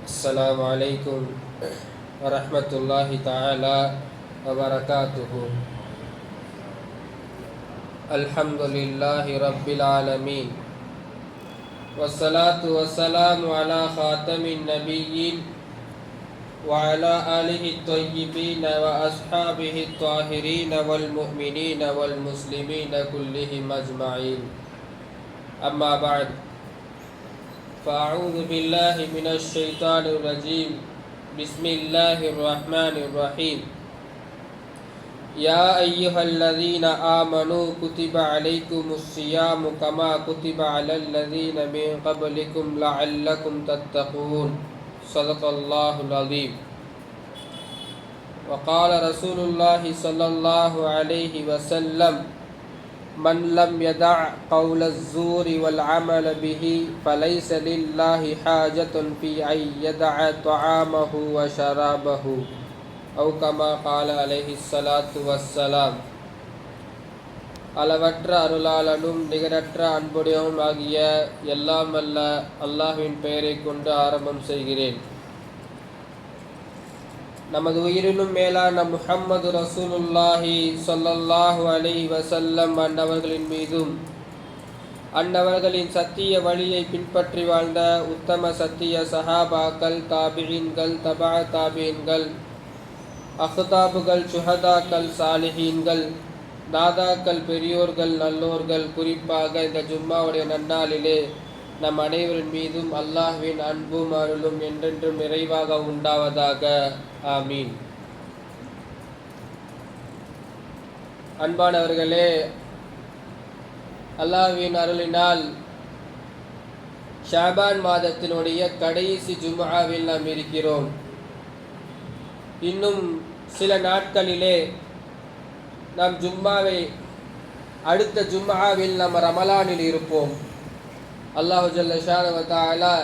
السلام عليكم ورحمة الله تعالى وبركاته. الحمد لله رب العالمين والصلاة والسلام على خاتم النبيين وعلى آله الطيبين وأصحابه الطاهرين والمؤمنين والمسلمين كلهم أجمعين. أما بعد، فأعوذ بالله من الشيطان الرجيم. بسم الله الرحمن الرحيم. يا أيها الذين آمنوا كتب عليكم الصيام كما كتب على الذين من قبلكم لعلكم تتقون. صدق الله العظيم. وقال رسول الله صلى الله عليه وسلم: من لم يدع قول الزور والعمل به فليس لله حاجة في أن يدع طعامه وشرابه، أو كما قال عليه الصلاة والسلام. அளவற்ற அருளாளனும் நிகரற்ற அன்புடையவும் ஆகிய எல்லாம் வல்ல அல்லாஹ்வின் பெயரை கொண்டு ஆரம்பம் செய்கிறேன். நமது உயிரினும் மேலான முஹம்மது ரசூலுல்லாஹி ஸல்லல்லாஹு அலைஹி வஸல்லம் அன்னவர்களின் மீதும் அன்னவர்களின் சத்திய வழியை பின்பற்றி வாழ்ந்த உத்தம சத்திய சஹாபாக்கள், தாபிஈன்கள், தபா தாபிஈன்கள், அஹ்தாபுகள், சுஹதாக்கள், சாலிஹீன்கள், தாதாக்கள், பெரியோர்கள், நல்லோர்கள், குறிப்பாக இந்த ஜும்மாவுடைய நன்னாளிலே நம் அனைவரின் மீதும் அல்லாஹ்வின் அன்பும் அருளும் என்றென்றும் நிறைவாக உண்டாவதாக. ஆமீன். அன்பானவர்களே, அல்லாஹ்வின் அருளினால் ஷாபான் மாதத்தினுடைய கடைசி ஜும்ஆவில் நாம் இருக்கிறோம். இன்னும் சில நாட்களிலே நாம் அடுத்த ஜும்ஆவில் நாம் ரமலானில் இருப்போம். அல்லாஹு ஜல்ல ஷானஹு வ தஆலா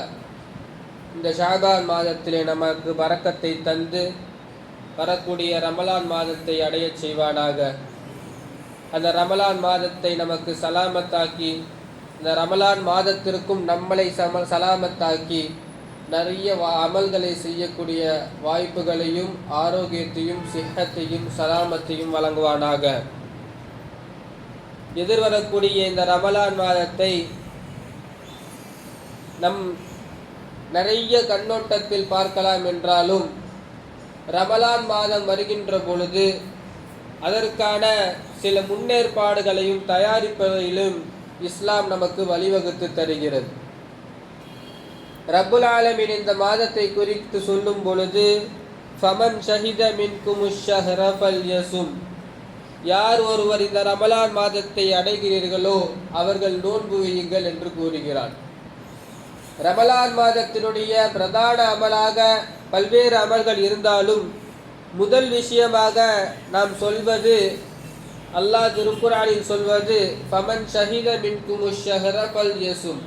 இந்த ஷாபான் மாதத்திலே நமக்கு பரக்கத்தை தந்து வரக்கூடிய ரமலான் மாதத்தை அடையச் செய்வானாக. அந்த ரமலான் மாதத்தை நமக்கு சலாமத்தாக்கி, இந்த ரமலான் மாதத்திற்கும் நம்மளை சலாமத்தாக்கி நிறைய அமல்களை செய்யக்கூடிய வாய்ப்புகளையும் ஆரோக்கியத்தையும் சிஹத்தையும் சலாமத்தையும் வழங்குவானாக. எதிர்வரக்கூடிய இந்த ரமலான் மாதத்தை நம் நிறைய கண்ணோட்டத்தில் பார்க்கலாம் என்றாலும், ரமலான் மாதம் வருகின்ற பொழுது அதற்கான சில முன்னேற்பாடுகளையும் தயாரிப்பதிலும் இஸ்லாம் நமக்கு வழிவகுத்து தருகிறது. ரப்புல் ஆலமீன் இந்த மாதத்தை குறித்து சொல்லும் பொழுது, ஃபமன் ஷஹித மின்குமுஷ் ஷஹ்ர ஃபல்யஸும், யார் ஒருவர் இந்த ரமலான் மாதத்தை அடைகிறீர்களோ அவர்கள் நோன்பு வையுங்கள் என்று கூறுகிறார். ரமலான் மாதத்தினுடைய பிரதான அமலாக பல்வேறு அமல்கள் இருந்தாலும் முதல் விஷயமாக நாம் சொல்வது, அல்லாஹ் திருக்குர்ஆனில் சொல்வது, ஃபமன் ஷஹித மின்குமுஷ் ஷஹ்ர ஃபல்யஸும்,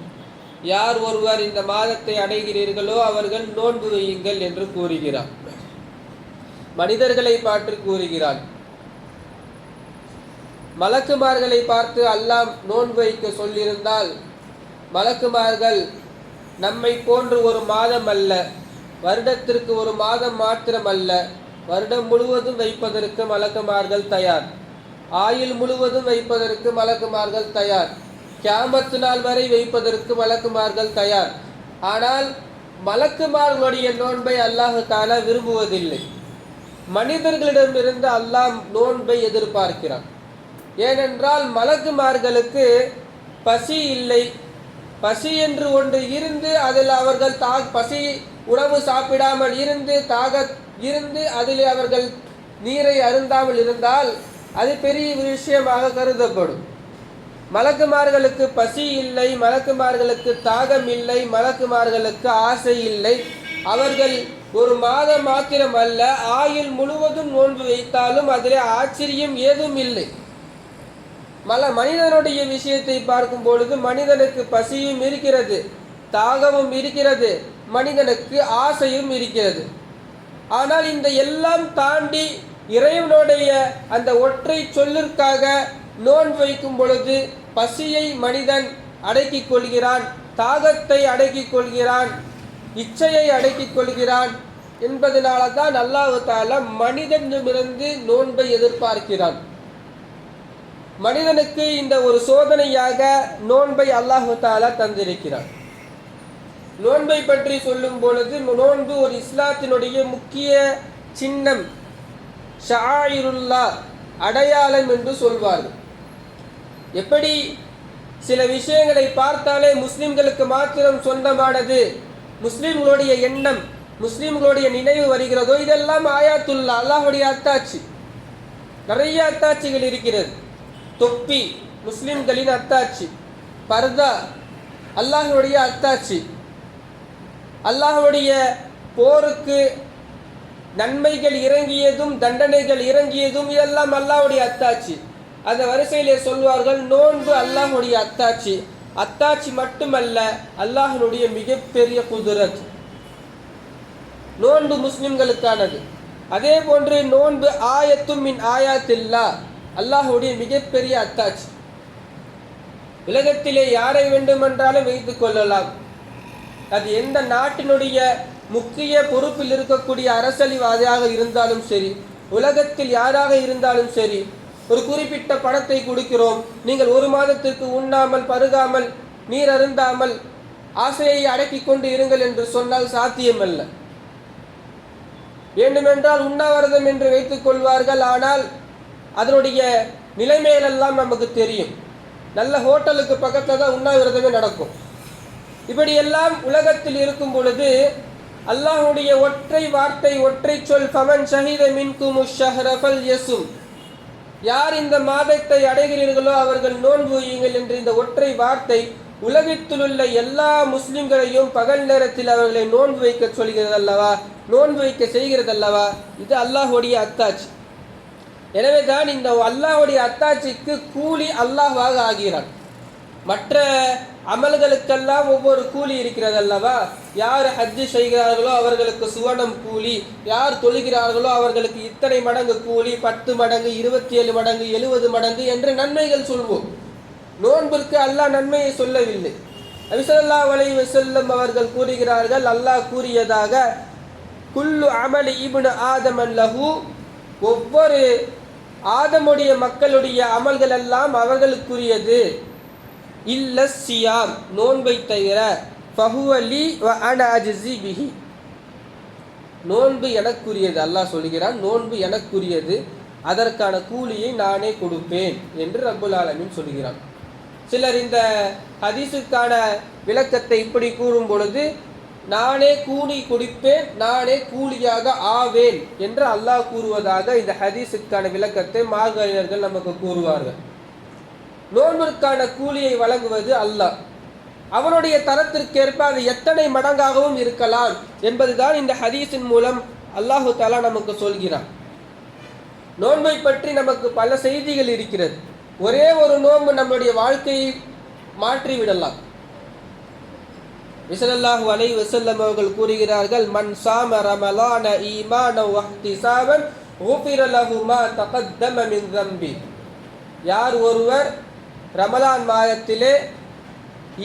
யார் ஒருவர் இந்த மாதத்தை அடைகிறீர்களோ அவர்கள் நோன்பு வையுங்கள் என்று கூறுகிறார். மனிதர்களை பார்த்து கூறுகிறார். மலக்குமார்களை பார்த்து அல்லாஹ் நோன்பு வைக்க சொல்லியிருந்தால், மலக்குமார்கள் நம்மை போன்று ஒரு மாதம் அல்ல, வருடத்திற்கு ஒரு மாதம் மாத்திரம் அல்ல, வருடம் முழுவதும் வைப்பதற்கு மலக்குமார்கள் தயார். ஆயுள் முழுவதும் வைப்பதற்கு மலக்குமார்கள் தயார். கியாமத்து நாள் வரை வைப்பதற்கு மலக்குமார்கள் தயார். ஆனால் மலக்குமார்களுடைய நோன்பை அல்லாஹ் தஆலா விரும்புவதில்லை. மனிதர்களிடமிருந்து அல்லாஹ் நோன்பை எதிர்பார்க்கிறான். ஏனென்றால் மலக்குமார்களுக்கு பசி இல்லை. பசி என்று ஒன்று இருந்து அதில் அவர்கள் பசி உணவு சாப்பிடாமல் இருந்து அதில் அவர்கள் நீரை அருந்தாமல் இருந்தால் அது பெரிய விஷயமாக கருதப்படும். மலக்குமார்களுக்கு பசி இல்லை, மலக்குமார்களுக்கு தாகம் இல்லை, மலக்குமார்களுக்கு ஆசை இல்லை. அவர்கள் ஒரு மாதம் மாத்திரம் அல்ல, ஆயுள் முழுவதும் நோன்பு வைத்தாலும் அதிலே ஆச்சரியம் ஏதும் இல்லை. மனிதனுடைய விஷயத்தை பார்க்கும் பொழுது மனிதனுக்கு பசியும் இருக்கிறது, தாகமும் இருக்கிறது, மனிதனுக்கு ஆசையும் இருக்கிறது. ஆனால் இந்த எல்லாம் தாண்டி இறைவனுடைய அந்த ஒற்றை சொல்லிற்காக நோன்பு வைக்கும் பொழுது பசியை மனிதன் அடக்கிக் கொள்கிறான், தாகத்தை அடக்கிக் கொள்கிறான், இச்சையை அடக்கிக் கொள்கிறான் என்பதனால தான் அல்லாஹ் தஆலா மனிதனிடமிருந்து நோன்பை எதிர்பார்க்கிறான். மனிதனுக்கு இந்த ஒரு சோதனையாக நோன்பை அல்லாஹ் தஆலா தந்திருக்கிறான். நோன்பை பற்றி சொல்லும் பொழுது நோன்பு ஒரு இஸ்லாத்தினுடைய முக்கிய சின்னம், ஷஆயிருல்லாஹ், அடையாளம் என்று சொல்வார்கள். எப்படி சில விஷயங்களை பார்த்தாலே முஸ்லிம்களுக்கு மாத்திரம் சொந்தமானது, முஸ்லிம்களுடைய எண்ணம், முஸ்லிம்களுடைய நினைவு வருகிறதோ, இதெல்லாம் ஆயாத்துல்லா, அல்லாஹுடைய அத்தாட்சி. நிறைய அத்தாட்சிகள் இருக்கிறது. தொப்பி முஸ்லிம்களின் அத்தாட்சி, பர்தா அல்லாஹுடைய அத்தாட்சி, அல்லாஹுடைய போருக்கு நன்மைகள் இறங்கியதும் தண்டனைகள் இறங்கியதும் இதெல்லாம் அல்லாஹ்வுடைய அத்தாட்சி. அந்த வரிசையிலே சொல்வார்கள் நோன்பு அல்லாஹ்வுடைய அத்தாட்சி. அத்தாட்சி மட்டுமல்ல, அல்லாஹ்வுடைய மிகப்பெரிய குதுரத். நோன்பு முஸ்லிம்களுக்கானது. அதே போன்று நோன்பு ஆயத்தும் மின் ஆயாத்தில்லா, அல்லாஹ்வுடைய மிகப்பெரிய அத்தாட்சி. உலகத்திலே யாரை வேண்டுமென்றாலும் வைத்துக் கொள்ளலாம். அது எந்த நாட்டினுடைய முக்கிய பொறுப்பில் இருக்கக்கூடிய அரசியல்வாதியாக இருந்தாலும் சரி, உலகத்தில் யாராக இருந்தாலும் சரி, ஒரு குறிப்பிட்ட பணத்தை கொடுக்கிறோம், நீங்கள் 1 மாதத்திற்கு உண்ணாமல் பருகாமல் நீர் அருந்தாமல் ஆசையை அடக்கி கொண்டு இருங்கள் என்று சொன்னால் சாத்தியமல்ல. வேண்டுமென்றால் உண்ணாவிரதம் என்று வைத்துக் கொள்வார்கள். ஆனால் அதனுடைய நிலைமைகளெல்லாம் நமக்கு தெரியும். நல்ல ஹோட்டலுக்கு பக்கத்தில் தான் உண்ணாவிரதமே நடக்கும். இப்படியெல்லாம் உலகத்தில் இருக்கும் பொழுது அல்லாஹ்வுடைய ஒற்றை வார்த்தை, ஒற்றை சொல், ஃபமன் ஷஹீத மின்குமுஷ் ஷஹ்ர ஃபல்யஸும், யார் இந்த மாதத்தை அடைகிறீர்களோ அவர்கள் நோன்பு வையுங்கள் என்ற இந்த ஒற்றை வார்த்தை உலகத்தில் உள்ள எல்லா முஸ்லிம்களையும் பகல் நேரத்தில் அவர்களை நோன்பு வைக்க சொல்கிறது அல்லவா, நோன்பு வைக்க செய்கிறது அல்லவா. இது அல்லாஹ்வுடைய அத்தாட்சி. எனவே தான் இந்த அல்லாஹ்வுடைய அத்தாட்சிக்கு கூலி அல்லாஹ்வாக ஆகிறான். மற்ற அமல்களுக்கெல்லாம் ஒவ்வொரு கூலி இருக்கிறது அல்லவா. யார் ஹஜ்ஜு செய்கிறார்களோ அவர்களுக்கு சுவனம் கூலி, யார் தொழுகிறார்களோ அவர்களுக்கு இத்தனை மடங்கு கூலி, 10 மடங்கு, 27 மடங்கு, 70 மடங்கு என்று நன்மைகள் சொல்வோம். நோன்பிற்கு அல்லாஹ் நன்மையை சொல்லவில்லை. நபி ஸல்லல்லாஹு அலைஹி வஸல்லம் அவர்கள் கூறுகிறார்கள், அல்லாஹ் கூறியதாக, குல்லு அமலி இப்னு ஆதம் லஹு, ஒவ்வொரு ஆதமுடைய மக்களுடைய அமல்கள் எல்லாம் அவர்களுக்குரியது, இல்ல சியாம், நோன்பை தவிர, ஃபஹுவ லி வ அன அஜ்ஸி பிஹி, நோன்பு எனக்குரியது. அல்லாஹ் சொல்கிறான், நோன்பு எனக்குரியது, அதற்கான கூலியை நானே கொடுப்பேன் என்று ரப்புல் ஆலமீன் சொல்கிறான். சிலர் இந்த ஹதீஸுக்கான விளக்கத்தை இப்படி கூறும் பொழுது, நானே கூலி கொடுப்பேன், நானே கூலியாக ஆவேன் என்று அல்லாஹ் கூறுவதாக இந்த ஹதீஸுக்கான விளக்கத்தை மார்கறிஞர்கள் நமக்கு கூறுவார்கள். நோன்பிற்கான கூலியை வழங்குவது அல்லாஹ். அவனுடைய தரத்திற்கேற்ப அது எத்தனை மடங்காகவும் இருக்கலாம் என்பதுதான் இந்த ஹதீஸின் மூலம் அல்லாஹு தஆலா நமக்கு சொல்கிறான். நோன்பை பற்றி நமக்கு பல செய்திகள் இருக்கிறது. ஒரே ஒரு நோன்பு நம்முடைய வாழ்க்கையை மாற்றிவிடலாம். ஸல்லல்லாஹு அலைஹி வஸல்லம் அவர்கள் கூறுகிறார்கள், மன் ஸாம ரமலான ஈமானன் வ இஹ்திஸாபன் குஃபிர லஹு மா தகத்தம மின் ஸம்பி, யார் ஒருவர் ரமலான் மாதத்திலே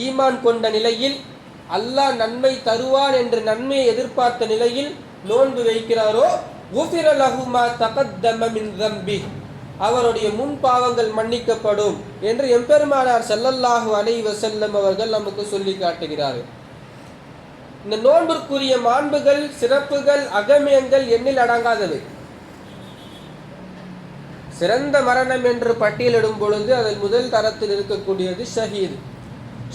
ஈமான் கொண்ட நிலையில், அல்லாஹ் நன்மை தருவான் என்று நன்மையை எதிர்பார்த்த நிலையில் நோன்பு வைக்கிறாரோ, குஃபிர லஹு மா தகத்தம மின் ஸம்பி, அவருடைய முன் பாவங்கள் மன்னிக்கப்படும் என்று எம்பெருமானார் ஸல்லல்லாஹு அலைஹி வஸல்லம் அவர்கள் நமக்கு சொல்லி காட்டுகிறார்கள். இந்த நோன்பிற்குரிய மாண்புகள், சிறப்புகள், அகமியங்கள் எண்ணில் அடங்காதவை. சிறந்த மரணம் என்று பட்டியலிடும் பொழுது அதில் முதல் தரத்தில் இருக்கக்கூடியது ஷஹீத்,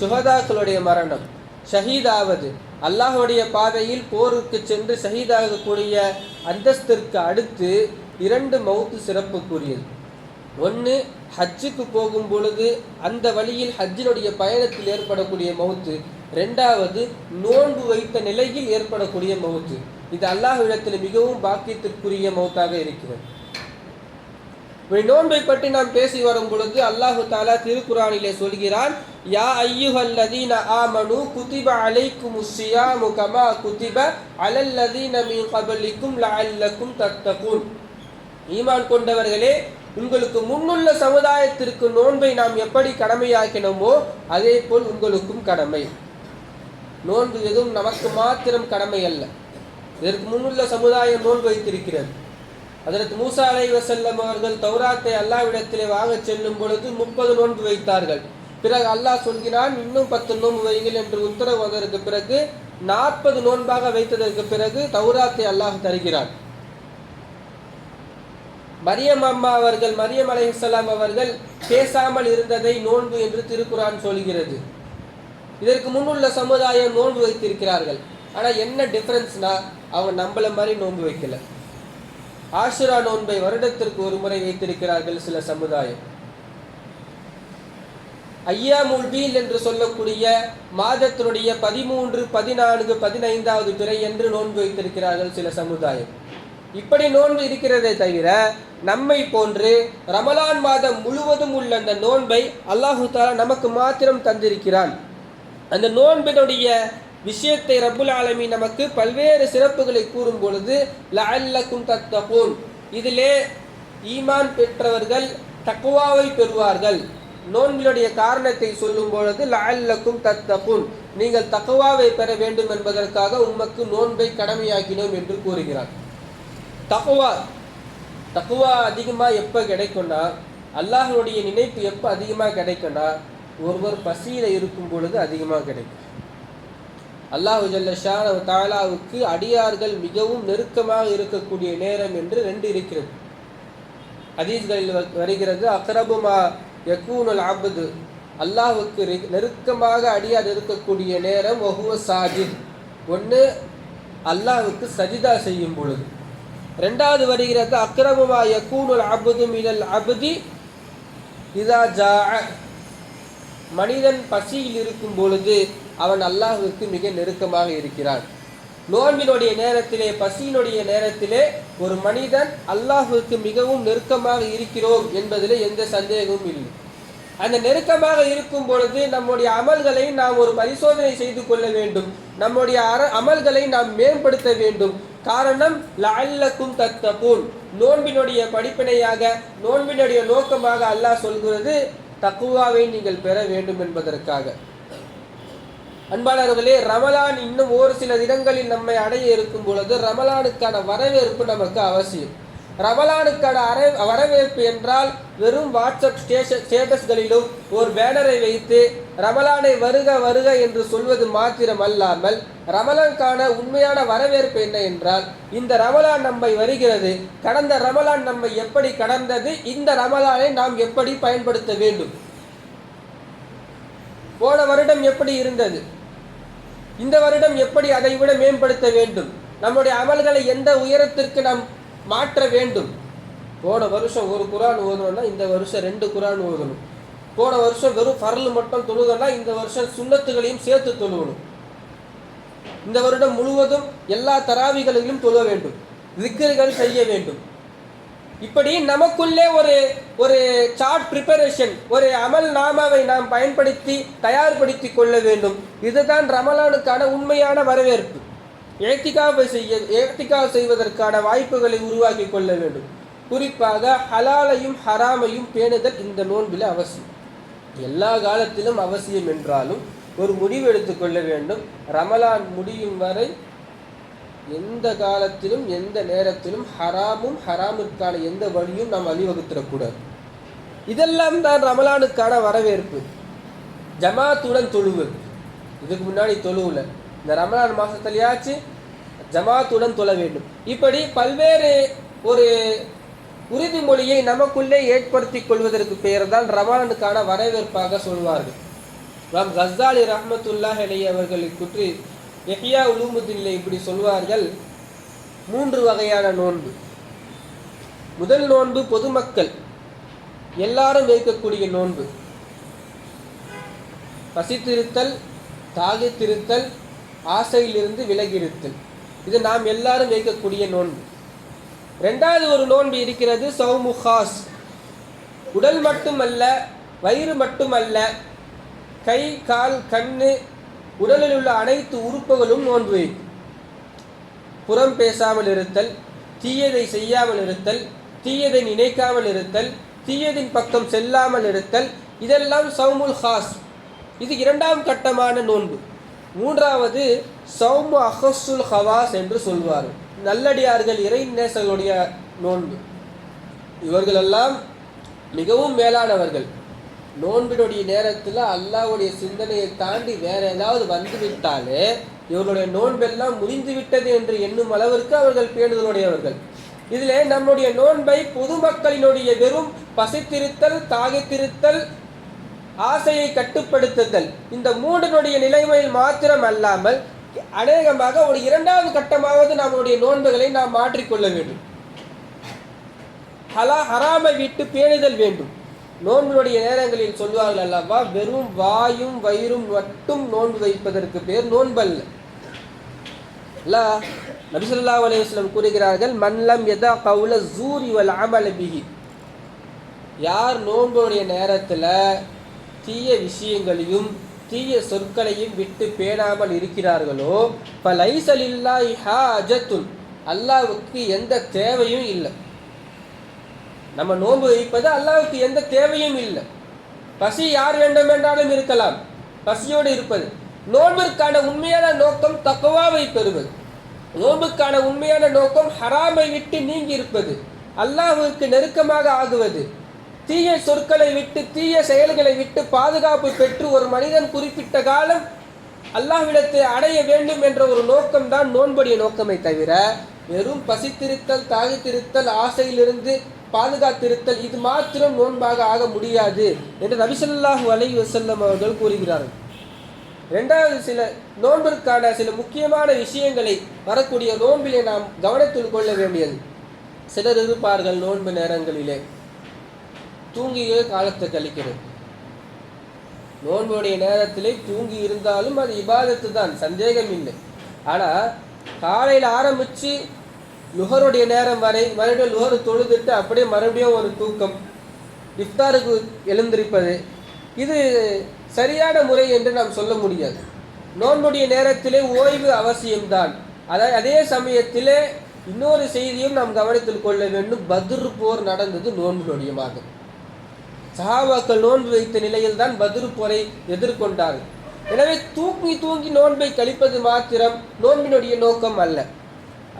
சுஹதாக்களுடைய மரணம். ஷஹீதாவது அல்லாஹ்வுடைய பாதையில் போருக்கு சென்று ஷஹீதாகக்கூடிய அந்தஸ்திற்கு அடுத்து 2 மௌத்து சிறப்புக்குரியது. ஒன்று, ஹஜ்ஜுக்கு போகும் பொழுது அந்த வழியில் ஹஜ்ஜினுடைய பயணத்தில் ஏற்படக்கூடிய மௌத்து. 2வது, நோன்பு வைத்த நிலையில் ஏற்படக்கூடிய மௌத்து. இது அல்லாஹ்விடத்தில் மிகவும் பாக்கியத்திற்குரிய மௌத்தாக இருக்கிறது. நோன்பை பற்றி நாம் பேசி வரும் பொழுது அல்லாஹு தஆலா திருக்குர்ஆனிலே சொல்கிறான், யா அய்யுஹல்லதீன ஆமனு குதிப அலைக்குமுஸ் ஸியாமு கமா குதிப அலல்லதீன மின் கப்லிக்கும் லஅல்லக்கும் தத்தகூன், ஈமான் கொண்டவர்களே, உங்களுக்கு முன்னுள்ள சமுதாயத்திற்கு நோன்பை நாம் எப்படி கடமையாக்கினோமோ அதே போல் உங்களுக்கும் கடமை. நோன்பு எதுவும் நமக்கு மாத்திரம் கடமை அல்ல. இதற்கு முன்னுள்ள சமுதாயம் நோன்பு வைத்திருக்கிறது. ஹஜ்ரத் மூசா அலைஹிஸ்ஸலாம் அவர்கள் தௌராத்தை அல்லாஹ்விடத்திலே வாங்க செல்லும் பொழுது 30 நோன்பு வைத்தார்கள். பிறகு அல்லாஹ் சொல்கிறான், இன்னும் 10 நோன்பு வைங்கள் என்று உத்தரவு வந்ததற்கு பிறகு 40 நோன்பாக வைத்ததற்கு பிறகு தௌராத்தை அல்லாஹ் தருகிறான். மரியம் அம்மா அவர்கள், மரியம் அலைஹிஸ்ஸலாம் அவர்கள் பேசாமல் இருந்ததை நோன்பு என்று திருக்குர்ஆன் சொல்கிறது. இதற்கு முன்னுள்ள சமுதாயம் நோன்பு வைத்திருக்கிறார்கள். ஆனால் என்ன டிஃபரன்ஸ்னா, அவங்க நம்மள மாதிரி நோன்பு வைக்கல. ஆஷுரா நோன்பை வருடத்திற்கு ஒரு முறை வைத்திருக்கிறார்கள் சில சமுதாயம். ஐயாமுல் பீல் என்று சொல்லக்கூடிய மாதத்தினுடைய 13, 14, 15வது பிறை என்று நோன்பு வைத்திருக்கிறார்கள் சில சமுதாயம். இப்படி நோன்பு இருக்கிறதே தவிர நம்மை போன்று ரமலான் மாதம் முழுவதும் உள்ள அந்த நோன்பை அல்லாஹு தஆலா நமக்கு மாத்திரம் தந்திருக்கிறான். அந்த நோன்பினுடைய விஷயத்தை ரப்புல் ஆலமீன் நமக்கு பல்வேறு சிறப்புகளை கூறும் பொழுது லஅல்லக்கும் தத்தகூன், இதிலே ஈமான் பெற்றவர்கள் தக்வாவை பெறுவார்கள். நோன்பினுடைய காரணத்தை சொல்லும் பொழுது லஅல்லக்கும் தத்தகூன், நீங்கள் தக்வாவை பெற வேண்டும் என்பதற்காக உமக்கு நோன்பை கடமையாக்கினோம் என்று கூறுகிறார். தக்வா அதிகமாக எப்போ கிடைக்கும்னா, அல்லாஹ்வுடைய நினைப்பு எப்போ அதிகமாக கிடைக்கும்னா, ஒருவர் பசியில் இருக்கும் பொழுது அதிகமாக கிடைக்கும். அல்லாஹு ஜல்ல ஷானஹு தஆலாவுக்கு அடியார்கள் மிகவும் நெருக்கமாக இருக்கக்கூடிய நேரம் என்று 2 இருக்கிறது. ஹதீஸ்களில் வருகிறது, அக்ரபுமா யகூனுல் அப்து, அல்லாஹ்வுக்கு நெருக்கமாக அடியார் இருக்கக்கூடிய நேரம் வஹுவ சாஜித், ஒன்று அல்லாஹ்வுக்கு சஜிதா செய்யும் பொழுது. 2வது வருகிறது அக்ரபுமா யகூனுல் அப்து மினல் அப்தி இதா ஜாஅ, மனிதன் பசியில் இருக்கும் பொழுது அவன் அல்லாஹ்வுக்கு மிக நெருக்கமாக இருக்கிறான். நோன்பினுடைய நேரத்திலே, பசியினுடைய நேரத்திலே ஒரு மனிதன் அல்லாஹ்வுக்கு மிகவும் நெருக்கமாக இருக்கிறோம் என்பதில் எந்த சந்தேகமும் இல்லை. அந்த நெருக்கமாக இருக்கும் பொழுது நம்முடைய அமல்களை நாம் ஒரு பரிசோதனை செய்து கொள்ள வேண்டும். நம்முடைய அமல்களை நாம் மேம்படுத்த வேண்டும். காரணம் லஅல்லக்கும் தத்தகூன், நோன்பினுடைய படிப்பினையாக, நோன்பினுடைய நோக்கமாக அல்லாஹ் சொல்கிறது தக்வாவை நீங்கள் பெற வேண்டும் என்பதற்காக. அன்பானவர்களே, ரமலான் இன்னும் ஒரு சில தினங்களில் நம்மை அடைய இருக்கும் பொழுது ரமலானுக்கான வரவேற்பு நமக்கு அவசியம். ரமலானுக்கான வரவேற்பு என்றால் வெறும் வாட்ஸ்அப் ஸ்டேட்டஸ்களிலும் ஒரு பேனரை வைத்து ரமலானை வருக வருக என்று சொல்வது மாத்திரம் அல்லாமல், ரமலானுக்கான உண்மையான வரவேற்பு என்ன என்றால், இந்த ரமலான் நம்மை வருகிறது, கடந்த ரமலான் நம்மை எப்படி கடந்தது, இந்த ரமலானை நாம் எப்படி பயன்படுத்த வேண்டும், போன வருடம் எப்படி இருந்தது, இந்த வருடம் எப்படி அதை விட மேம்படுத்த வேண்டும், நம்முடைய அமல்களை எந்த உயரத்திற்கு நாம் மாற்ற வேண்டும். போன வருஷம் ஒரு குரான் ஓதணும்னா இந்த வருஷம் 2 குரான் ஓதணும். போன வருஷம் வெறும் ஃபர்ல் மட்டும் தொழுதனா இந்த வருஷம் சுன்னத்துகளையும் சேர்த்து தொழுவணும். இந்த வருடம் முழுவதும் எல்லா தராவிகளிலும் தொழ வேண்டும், திக்ர்கள் செய்ய வேண்டும். இப்படி நமக்குள்ளே ஒரு சார்ட் ப்ரிப்பரேஷன், ஒரு அமல் நாமாவை நாம் பயன்படுத்தி தயார்படுத்தி கொள்ள வேண்டும். இதுதான் ரமலானுக்கான உண்மையான வரவேற்பு. ஏத்திகாஃப் செய்வதற்கான வாய்ப்புகளை உருவாக்கி கொள்ள வேண்டும். குறிப்பாக ஹலாலையும் ஹராமையும் பேணுதல் இந்த நோன்பில் அவசியம். எல்லா காலத்திலும் அவசியம் என்றாலும் ஒரு முடிவு எடுத்துக்கொள்ள வேண்டும். ரமலான் முடியும் வரை எந்த காலத்திலும் எந்த நேரத்திலும் ஹராமுக்கான எந்த வழியும் நாம் வழிவகுத்திடக்கூடாது. இதெல்லாம் தான் ரமலானுக்கான வரவேற்பு. ஜமாத்துடன் தொழுவது, இதுக்கு முன்னாடி தொழுவுல, இந்த ரமலான் மாதத்திலேயாச்சு ஜமாத்துடன் தொழ வேண்டும். இப்படி பல்வேறு ஒரு உறுதிமொழியை நமக்குள்ளே ஏற்படுத்தி கொள்வதற்கு பெயர் தான் ரமலானுக்கான வரவேற்பாக சொல்வார்கள். நாம் கஸ்ஸாலி ரஹ்மத்துல்லாஹி அலைஹி அவர்களை பற்றி இஹ்யா உலூமுத்தீனில் இப்படி சொல்வார்கள், 3 வகையான நோன்பு. முதல் நோன்பு பொதுமக்கள் எல்லாரும் வைக்கக்கூடிய நோன்பு, பசித்திருத்தல், தாகித்திருத்தல், ஆசையிலிருந்து விலகியிருத்தல், இது நாம் எல்லாரும் வைக்கக்கூடிய நோன்பு. 2வது ஒரு நோன்பு இருக்கிறது, சௌமு ஹாஸ், உடல் மட்டுமல்ல, வயிறு மட்டுமல்ல, கை, கால், கண்ணு, உடலில் உள்ள அனைத்து உறுப்புகளும் நோன்பு வைக்கும். புறம் பேசாமல் இருத்தல், தீயதை செய்யாமல் இருத்தல், தீயதை நினைக்காமல் இருத்தல், தீயதின் பக்கம் செல்லாமல் இருத்தல், இதெல்லாம் சௌமுல் ஹாஸ். இது 2ஆம் கட்டமான நோன்பு. மூன்றாவது சௌமு அஹசுல் ஹவாஸ் என்று சொல்வார். நல்லடியார்கள் இறை நேசர்களுடைய நோன்பு. இவர்களெல்லாம் மிகவும் மேலானவர்கள். நோன்பினுடைய நேரத்தில் அல்லாஹ்வுடைய சிந்தனையை தாண்டி வேற ஏதாவது வந்துவிட்டாலே இவர்களுடைய நோன்பெல்லாம் முடிந்து விட்டது என்று எண்ணும் அளவிற்கு அவர்கள் பேணுதலுடையவர்கள். இதிலே நம்முடைய நோன்பை பொதுமக்களினுடைய வெறும் பசித்திருத்தல், தாகித்திருத்தல், ஆசையை கட்டுப்படுத்துதல், இந்த மூன்றினுடைய நிலைமையில் மாத்திரம் அல்லாமல் அநேகமாக ஒரு இரண்டாவது கட்டமாவது நம்முடைய நோன்புகளை நாம் மாற்றிக்கொள்ள வேண்டும். ஹராமை விட்டு பேணுதல் வேண்டும். நோன்புடைய நேரங்களில் சொல்வார்கள் அல்லவா, வெறும் வாயும் வயிறும் மட்டும் நோன்பு வைப்பதற்கு பேர் நோன்பல்ல. நபி ஸல்லல்லாஹு அலைஹி வஸல்லம் கூறுகிறார்கள், மன்லம் யதா கௌல ஸூரி வல் அமல பிஹி. யார் நோன்புடைய நேரத்தில் தீய விஷயங்களையும் தீய சொற்களையும் விட்டு பேணாமல் இருக்கிறார்களோ, ஃபலைஸ லில்லாஹி ஹாஜத்துன், அல்லாஹ்வுக்கு எந்த தேவையும் இல்லை. நம்ம நோன்பு வைப்பது அல்லாஹ்வுக்கு எந்த தேவையும் இல்லை. பசி யார் வேண்டுமென்றாலும் இருக்கலாம், பசியோடு இருப்பது. நோன்பிற்கான உண்மையான நோக்கம் தக்வாவை பெறுவது. நோன்புக்கான உண்மையான நோக்கம் ஹராமை விட்டு நீங்கி இருப்பது, அல்லாஹ்வுக்கு நெருக்கமாக ஆகுவது, தீய சொற்களை விட்டு தீய செயல்களை விட்டு பாதுகாப்பு பெற்று ஒரு மனிதன் குறிப்பிட்ட காலம் அல்லாஹ்விடத்தை அடைய வேண்டும் என்ற ஒரு நோக்கம்தான் நோன்புடைய நோக்கமே தவிர வெறும் பசித்திருத்தல், தாகித்திருத்தல், ஆசையிலிருந்து பாதுகாத்திருத்தல் இது மாத்திரம் நோன்பாக ஆக முடியாது என்று நபி ஸல்லல்லாஹு அலைஹி வஸல்லம் அவர்கள் கூறுகிறார்கள். இரண்டாவது, சில நோன்பிற்கான சில முக்கியமான விஷயங்களை வரக்கூடிய நோன்பிலே நாம் கவனத்தில் கொள்ள வேண்டியது. சிலர் இருப்பார்கள் நோன்பு நேரங்களிலே தூங்கியே காலத்தை கழிக்கிறது. நோன்புடைய நேரத்திலே தூங்கி இருந்தாலும் அது இபாதத்து தான், சந்தேகம் இல்லை. ஆனால் காலையில் ஆரம்பித்து லுஹருடைய நேரம் வரை மறுபடியும் லுஹரு தொழுதுட்டு அப்படியே மறுபடியும் ஒரு தூக்கம், இஃப்தாருக்கு எழுந்திருப்பது, இது சரியான முறை என்று நாம் சொல்ல முடியாது. நோன்புடைய நேரத்திலே ஓய்வு அவசியம்தான். அதே சமயத்திலே இன்னொரு செய்தியும் நாம் கவனத்தில் கொள்ள வேண்டும். பத்ர் போர் நடந்தது நோன்புடைய மாதம். சஹாபாக்கள் நோன்பு வைத்த நிலையில் தான் பத்ர் போரை எதிர்கொண்டார்கள். எனவே தூங்கி தூங்கி நோன்பை கழிப்பது மாத்திரம் நோன்பினுடைய நோக்கம் அல்ல.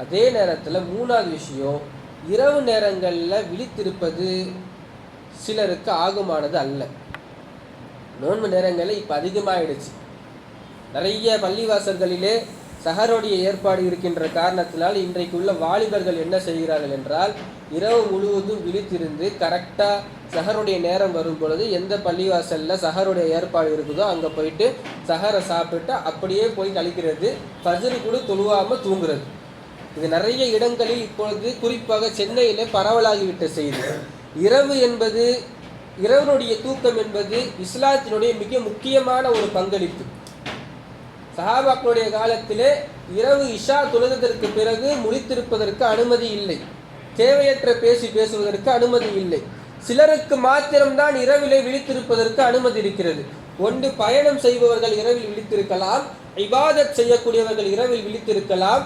அதே நேரத்தில் மூணாவது விஷயம், இரவு நேரங்களில் விழித்திருப்பது சிலருக்கு ஆகுமானது அல்ல. நோன்பு நேரங்களில் இப்போ அதிகமாகிடுச்சு. நிறைய பள்ளிவாசல்களிலே சஹருடைய ஏற்பாடு இருக்கின்ற காரணத்தினால் இன்றைக்குள்ள வாலிபர்கள் என்ன செய்கிறார்கள் என்றால், இரவு முழுவதும் விழித்திருந்து கரெக்டாக சஹருடைய நேரம் வரும் பொழுது எந்த பள்ளிவாசலில் சஹருடைய ஏற்பாடு இருக்குதோ அங்கே போயிட்டு சஹரை சாப்பிட்டு அப்படியே போய் கழிக்கிறது, ஃபஜ்ர் கூட தொழுவாமல் தூங்குறது. இது நிறைய இடங்களில் இப்பொழுது குறிப்பாக சென்னையில் பரவலாகிவிட்ட செய்தி. இரவு என்பது, இரவனுடைய தூக்கம் என்பது இஸ்லாத்தினுடைய மிக முக்கியமான ஒரு பங்களிப்பு. சஹாபாக்களுடைய காலத்திலே இரவு இஷா தொழுதற்கு பிறகு முழித்திருப்பதற்கு அனுமதி இல்லை, தேவையற்ற பேசுவதற்கு அனுமதி இல்லை. சிலருக்கு மாத்திரம்தான் இரவிலே விழித்திருப்பதற்கு அனுமதி இருக்கிறது. ஒன்று, பயணம் செய்பவர்கள் இரவில் விழித்திருக்கலாம், இபாதத் செய்யக்கூடியவர்கள் இரவில் விழித்திருக்கலாம்,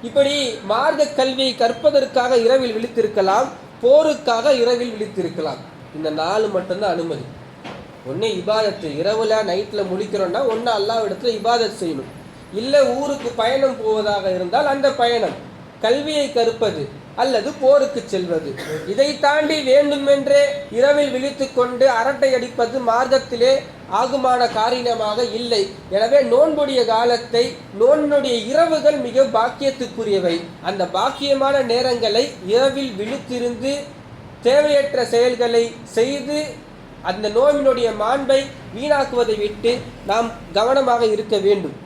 இப்படி மார்க்க கல்வியை கற்பதற்காக இரவில் விழித்திருக்கலாம், போருக்காக இரவில் விழித்திருக்கலாம். இந்த 4 மட்டும்தான் அனுமதி. ஒன்று இபாதத்து, இரவுல நைட்டில் முடிக்கிறோன்னா ஒன்று அல்லாஹ்விடத்தில் இபாதத் செய்யணும். இல்லை ஊருக்கு பயணம் போவதாக இருந்தால் அந்த பயணம் கல்வியை கற்பது அல்லது போருக்கு செல்வது. இதை தாண்டி வேண்டுமென்றே இரவில் விழித்து கொண்டு அரட்டை அடிப்பது மார்க்கத்திலே ஆகுமான காரியமாக இல்லை. எனவே நோன்புடைய காலத்தை, நோன்புடைய இரவுகள் மிக பாக்கியத்துக்குரியவை. அந்த பாக்கியமான நேரங்களை இரவில் விழித்திருந்து தேவையற்ற செயல்களை செய்து அந்த நோயினுடைய மாண்பை வீணாக்குவதை விட்டு நாம் கவனமாக இருக்க வேண்டும்.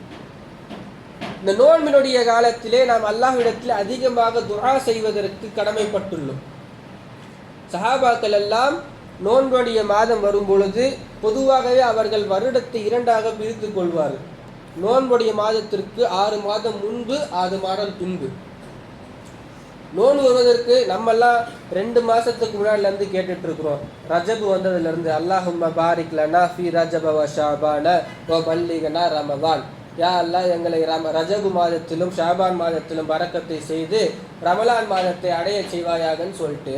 இந்த நோன்பினுடைய காலத்திலே நாம் அல்லாஹ்விடத்தில் அதிகமாக துஆ செய்வதற்கு கடமைப்பட்டுள்ளோம். சஹாபாக்கள் எல்லாம் நோன்புடைய மாதம் வரும் பொழுது பொதுவாகவே அவர்கள் வருடத்தை 2ஆக பிரித்து கொள்வார்கள். நோன்புடைய மாதத்திற்கு 6 மாதம் முன்பு, 6 மாதம் பின்பு. நோன்பு வருவதற்கு நம்மெல்லாம் 2 மாதத்துக்கு முன்னாடிலேருந்து கேட்டுட்டு இருக்கிறோம். ரஜபு வந்ததுலேருந்து அல்லாஹும்ம பாரிக் லனா ஃபி ரஜப வ ஷாபான வ பல்லிகனா ரமதான். யா அல்லாஹ், எங்களை ரஜபு மாதத்திலும் ஷாபான் மாதத்திலும் பரக்கத்தை செய்து ரமலான் மாதத்தை அடைய செய்வாயாகன்னு சொல்லிட்டு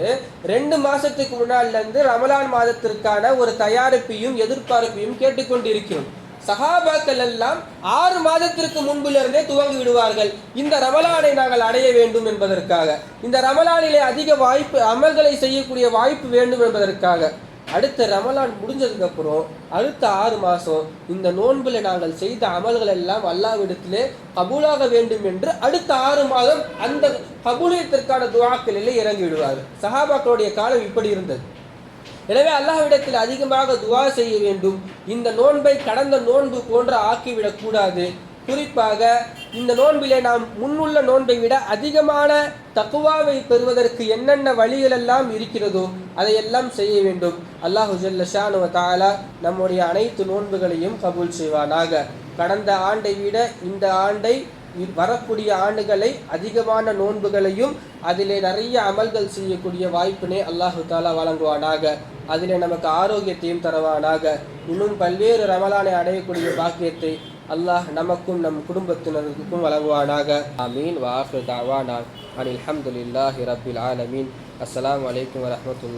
2 மாதத்துக்கு முன்னாடிலேருந்து ரமலான் மாதத்திற்கான ஒரு தயாரிப்பையும் எதிர்பார்ப்பையும் கேட்டுக்கொண்டிருக்கிறோம். சஹாபாக்கள் எல்லாம் 6 மாதத்திற்கு முன்பிலிருந்தே துவங்கி விடுவார்கள். இந்த ரமலானை நாங்கள் அடைய வேண்டும் என்பதற்காக, இந்த ரமலானிலே அதிக வாய்ப்பு அமல்களை செய்யக்கூடிய வாய்ப்பு வேண்டும் என்பதற்காக. அடுத்த ரமலான் முடிஞ்சதுக்கு அப்புறம் அடுத்த 6 மாதம் இந்த நோன்பில் நாங்கள் செய்த அமல்கள் எல்லாம் அல்லாஹ்விடத்திலே கபூலாக வேண்டும் என்று அடுத்த 6 மாதம் அந்த கபூலியத்திற்கான துஆக்களிலே இறங்கி விடுவார்கள். சஹாபாக்களுடைய காலம் இப்படி இருந்தது. எனவே அல்லாஹ்விடத்தில் அதிகமாக துஆ செய்ய வேண்டும். இந்த நோன்பை கடந்த நோன்பு போன்று ஆக்கிவிடக்கூடாது. குறிப்பாக இந்த நோன்பிலே நாம் முன்னுள்ள நோன்பை விட அதிகமான தக்குவாவை பெறுவதற்கு என்னென்ன வழிகள் எல்லாம் இருக்கிறதோ அதையெல்லாம் செய்ய வேண்டும். அல்லாஹு ஜல்ல ஷானு வ தஆலா நம்முடைய அனைத்து நோன்புகளையும் கபூல் செய்வானாக. கடந்த ஆண்டை விட இந்த ஆண்டை வரக்கூடிய ஆண்டுகளை அதிகமான நோன்புகளையும் அதிலே நிறைய அமல்கள் செய்யக்கூடிய வாய்ப்பினை அல்லாஹு தாலா வழங்குவானாக. அதிலே நமக்கு ஆரோக்கியத்தையும் தருவானாக. இன்னும் பல்வேறு ரமலானை அடையக்கூடிய பாக்கியத்தை அல்லாஹ் நமக்கும் நம் குடும்பத்தினருக்கும் வழங்குவானாக. ஆமீன். வ ஆகிரு தஅவானா அனில் ஹம்துலில்லாஹி ரப்பில் ஆலமீன். அஸ்ஸலாமு அலைக்கும் வரஹ்மத்துல்லாஹி.